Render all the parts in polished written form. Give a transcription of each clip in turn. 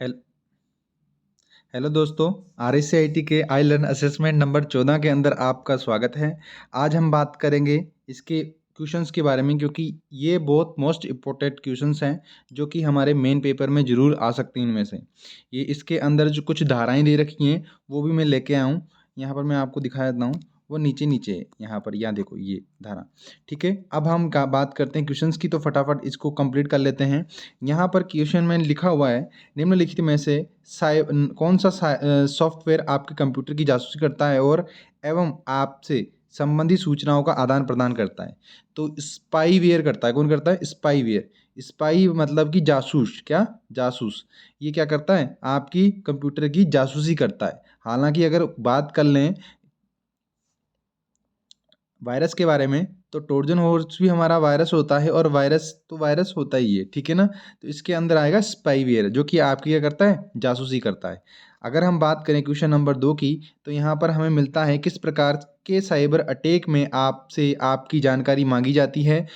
Hello hello दोस्तों। RSCIT के I learn assessment number 14 के अंदर आपका स्वागत है। आज हम बात करेंगे इसके क्वेश्चंस के बारे में, क्योंकि ये बहुत मोस्ट इम्पोर्टेंट क्वेश्चंस हैं जो कि हमारे मेन पेपर में ज़रूर आ सकती हैं। इनमें से ये इसके अंदर जो कुछ धाराएं दे रखी हैं वो भी मैं लेके आया हूँ। यहाँ पर मैं आपको दिखा देता हूँ, वो नीचे नीचे है यहाँ पर, यहाँ देखो ये धारा। ठीक है, अब हम बात करते हैं क्वेश्चंस की, तो फटाफट इसको कंप्लीट कर लेते हैं। यहाँ पर क्वेश्चन में लिखा हुआ है, निम्नलिखित में से कौन सा सॉफ्टवेयर आपके कंप्यूटर की जासूसी करता है और एवं आपसे संबंधित सूचनाओं का आदान प्रदान करता है। तो स्पाईवेयर करता है। कौन करता है? स्पाईवेयर। स्पाई मतलब कि जासूस। क्या? जासूस। ये क्या करता है? आपकी कंप्यूटर की जासूसी करता है। हालांकि अगर बात कर लें वायरस के बारे में, तो ट्रोजन हॉर्स भी हमारा वायरस होता है, और वायरस तो वायरस होता ही है। ठीक है ना? तो इसके अंदर आएगा स्पाईवेयर, जो कि आपकी क्या करता है? जासूसी करता है। अगर हम बात करें क्वेश्चन नंबर 2 की, तो यहाँ पर हमें मिलता है किस प्रकार के साइबर अटैक में आपसे आपकी जानकारी मांगी जाती है,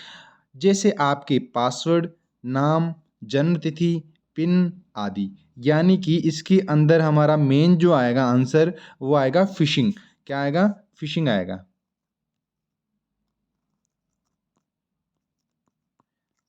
जैसे आपके पासवर्ड, नाम, जन्म तिथि, पिन आदि। यानी कि इसके अंदर हमारा मेन जो आएगा आंसर, वो आएगा फिशिंग। क्या आएगा? फिशिंग आएगा।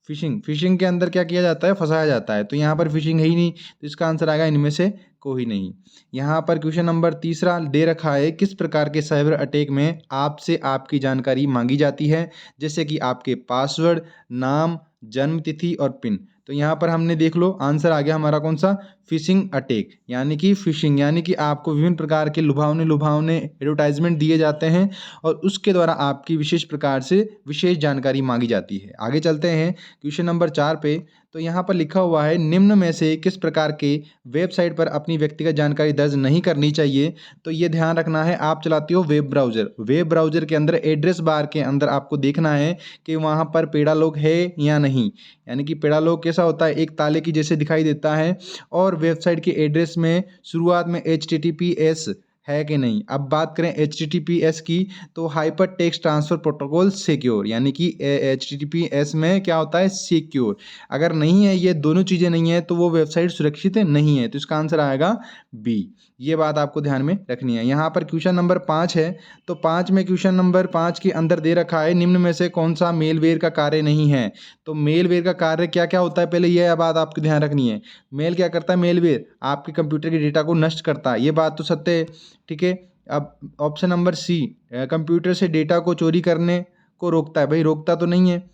फिशिंग के अंदर क्या किया जाता है? फंसाया जाता है। तो यहाँ पर फिशिंग है ही नहीं, तो इसका आंसर आएगा इनमें से कोई नहीं। यहाँ पर क्वेश्चन नंबर 3 दे रखा है, किस प्रकार के साइबर अटैक में आपसे आपकी जानकारी मांगी जाती है, जैसे कि आपके पासवर्ड, नाम, जन्म तिथि और पिन। तो यहाँ पर हमने देख लो आंसर आ गया हमारा कौन सा? Phishing attack. यानी कि फिशिंग यानी कि आपको विभिन्न प्रकार के लुभावने लुभावने एडवर्टाइजमेंट दिए जाते हैं और उसके द्वारा आपकी विशेष प्रकार से विशेष जानकारी मांगी जाती है। आगे चलते हैं क्वेश्चन नंबर 4 पे। तो यहाँ पर लिखा हुआ है, निम्न में से किस प्रकार के वेबसाइट पर अपनी व्यक्तिगत जानकारी दर्ज नहीं करनी चाहिए। तो ये ध्यान रखना है, आप चलाते हो वेब ब्राउज़र। वेब ब्राउज़र के अंदर एड्रेस बार के अंदर आपको देखना है कि वहाँ पर पेडालोग है या नहीं। यानी कि पेडालोग कैसा होता है? एक ताले की जैसे दिखाई देता है, और वेबसाइट के एड्रेस में शुरुआत में HTTPS है कि नहीं। अब बात करें HTTPS की, तो hyper text transfer protocol secure, यानी कि HTTPS में क्या होता है? सिक्योर। अगर नहीं है, ये दोनों चीज़ें नहीं है, तो वो वेबसाइट सुरक्षित नहीं है। तो इसका आंसर आएगा बी। ये बात आपको ध्यान में रखनी है। यहाँ पर क्वेश्चन नंबर 5 है, तो क्वेश्चन नंबर 5 के अंदर दे रखा है, निम्न में से कौन सा मेलवेयर का कार्य नहीं है। तो मेलवेयर का कार्य क्या क्या होता है, पहले यह बात आपको ध्यान रखनी है। मेल क्या करता है? मेलवेयर आपके कंप्यूटर के डेटा को नष्ट करता है। ये बात तो सत्य है। ठीक है। अब ऑप्शन नंबर सी, कंप्यूटर से डेटा को चोरी करने को रोकता है। भाई रोकता तो नहीं है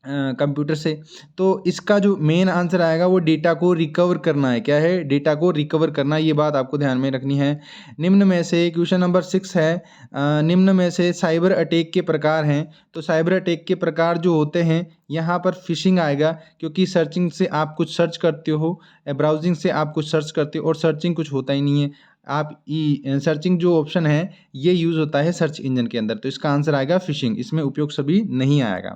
कंप्यूटर से। तो इसका जो मेन आंसर आएगा वो डेटा को रिकवर करना है। क्या है? डेटा को रिकवर करना। ये बात आपको ध्यान में रखनी है। निम्न में से क्वेश्चन नंबर 6 है, निम्न में से साइबर अटैक के प्रकार हैं। तो साइबर अटैक के प्रकार जो होते हैं, यहाँ पर फिशिंग आएगा, क्योंकि सर्चिंग से आप कुछ सर्च करते हो, ब्राउजिंग से आप कुछ सर्च करते हो, और सर्चिंग कुछ होता ही नहीं है। आप सर्चिंग जो ऑप्शन है ये यूज़ होता है सर्च इंजन के अंदर। तो इसका आंसर आएगा फिशिंग। इसमें उपयोग सभी नहीं आएगा।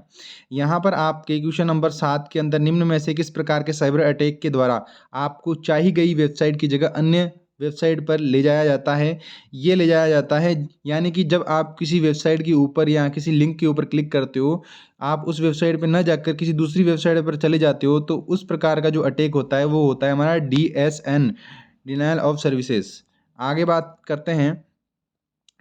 यहाँ पर आपके क्वेश्चन नंबर 7 के अंदर, निम्न में से किस प्रकार के साइबर अटैक के द्वारा आपको चाही गई वेबसाइट की जगह अन्य वेबसाइट पर ले जाया जाता है। ये ले जाया जाता है, यानी कि जब आप किसी वेबसाइट के ऊपर या किसी लिंक के ऊपर क्लिक करते हो, आप उस वेबसाइट पर न जाकर किसी दूसरी वेबसाइट पर चले जाते हो, तो उस प्रकार का जो अटैक होता है वो होता है हमारा DSN, डिनायल ऑफ सर्विसेज। आगे बात करते हैं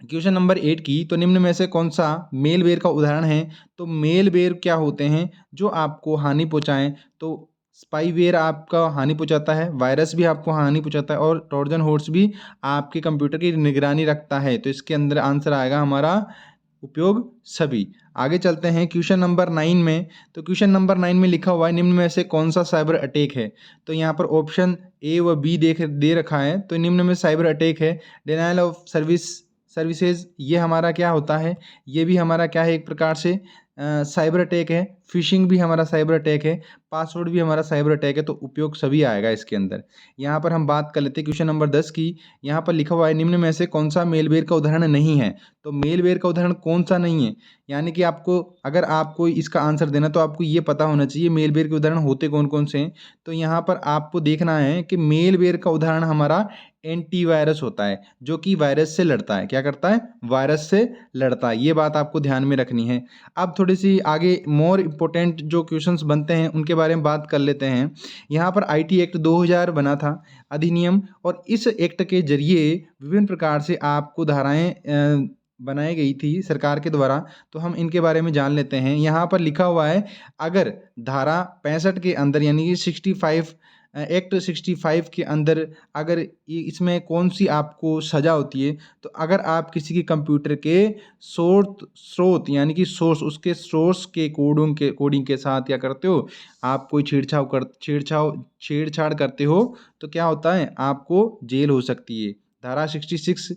क्वेश्चन नंबर 8 की, तो निम्न में से कौन सा मेलवेयर का उदाहरण है। तो मेलवेयर क्या होते हैं? जो आपको हानि पहुंचाएं। तो स्पाईवेयर आपका हानि पहुंचाता है, वायरस भी आपको हानि पहुंचाता है, और ट्रोजन हॉर्स भी आपके कंप्यूटर की निगरानी रखता है। तो इसके अंदर आंसर आएगा हमारा उपयोग सभी। आगे चलते हैं क्वेश्चन नंबर 9 में। तो क्वेश्चन नंबर 9 में लिखा हुआ है, निम्न में से कौन सा साइबर अटैक है। तो यहाँ पर ऑप्शन ए व बी दे रखा है। तो निम्न में साइबर अटैक है डिनायल ऑफ सर्विसेज। ये हमारा क्या होता है? ये भी हमारा क्या है? एक प्रकार से साइबर अटैक है। फिशिंग भी हमारा साइबर अटैक है। पासवर्ड भी हमारा साइबर अटैक है। तो उपयोग सभी आएगा इसके अंदर। यहाँ पर हम बात कर लेते हैं क्वेश्चन नंबर 10 की। यहाँ पर लिखा हुआ है, निम्न में से कौन सा मेलवेयर का उदाहरण नहीं है। तो मेलवेयर का उदाहरण कौन सा नहीं है, यानी कि आपको, अगर आपको इसका आंसर देना, तो आपको ये पता होना चाहिए मेलवेयर के उदाहरण होते कौन कौन से हैं। तो यहाँ पर आपको देखना है कि मेलवेयर का उदाहरण हमारा एंटीवायरस होता है, जो कि वायरस से लड़ता है। क्या करता है? वायरस से लड़ता है। ये बात आपको ध्यान में रखनी है। अब थोड़ी सी आगे मोर इम्पोर्टेंट जो क्वेश्चंस बनते हैं उनके बारे में बात कर लेते हैं। यहाँ पर IT एक्ट 2000 बना था अधिनियम, और इस एक्ट के जरिए विभिन्न प्रकार से आपको धाराएं बनाई गई थी सरकार के द्वारा। तो हम इनके बारे में जान लेते हैं। यहाँ पर लिखा हुआ है, अगर धारा 65 के अंदर यानी कि 65 एक्ट 65 के अंदर अगर इसमें कौन सी आपको सज़ा होती है, तो अगर आप किसी के कंप्यूटर के स्रोत यानी कि सोर्स, उसके सोर्स के कोडिंग के साथ क्या करते हो, आप कोई छेड़छाड़ करते हो, तो क्या होता है, आपको जेल हो सकती है। धारा 66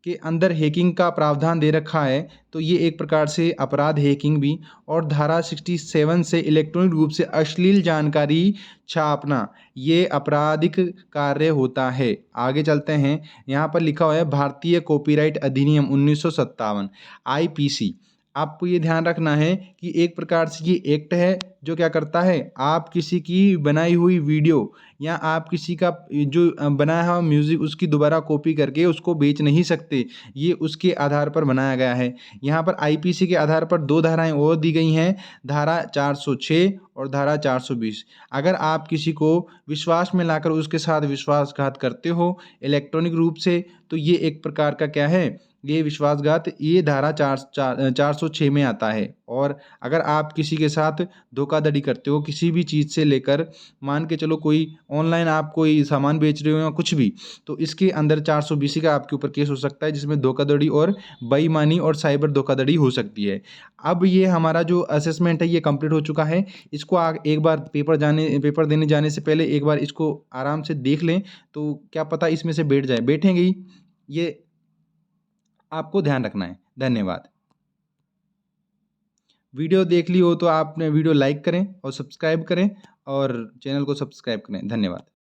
के अंदर हैकिंग का प्रावधान दे रखा है, तो ये एक प्रकार से अपराध हैकिंग भी। और धारा 67 से इलेक्ट्रॉनिक रूप से अश्लील जानकारी छापना, ये आपराधिक कार्य होता है। आगे चलते हैं, यहाँ पर लिखा हुआ है भारतीय कॉपीराइट अधिनियम 1957 IPC। आपको ये ध्यान रखना है कि एक प्रकार से ये एक्ट है जो क्या करता है, आप किसी की बनाई हुई वीडियो या आप किसी का जो बनाया हुआ म्यूज़िक उसकी दोबारा कॉपी करके उसको बेच नहीं सकते। ये उसके आधार पर बनाया गया है। यहाँ पर IPC के आधार पर 2 धाराएं और दी गई हैं, धारा 406 और धारा 420। अगर आप किसी को विश्वास में लाकर उसके साथ विश्वासघात करते हो इलेक्ट्रॉनिक रूप से, तो ये एक प्रकार का क्या है, ये विश्वासघात, ये धारा 406 में आता है। और अगर आप किसी के साथ धोखाधड़ी करते हो किसी भी चीज़ से लेकर, मान के चलो कोई ऑनलाइन आप कोई सामान बेच रहे हो या कुछ भी, तो इसके अंदर 420 का आपके ऊपर केस हो सकता है, जिसमें धोखाधड़ी और बेईमानी और साइबर धोखाधड़ी हो सकती है। अब ये हमारा जो असेसमेंट है ये कंप्लीट हो चुका है। इसको एक बार पेपर देने जाने से पहले एक बार इसको आराम से देख लें, तो क्या पता इसमें से बैठेंगे ही। ये आपको ध्यान रखना है। धन्यवाद। वीडियो देख ली हो तो आपने वीडियो लाइक करें और सब्सक्राइब करें, और चैनल को सब्सक्राइब करें। धन्यवाद।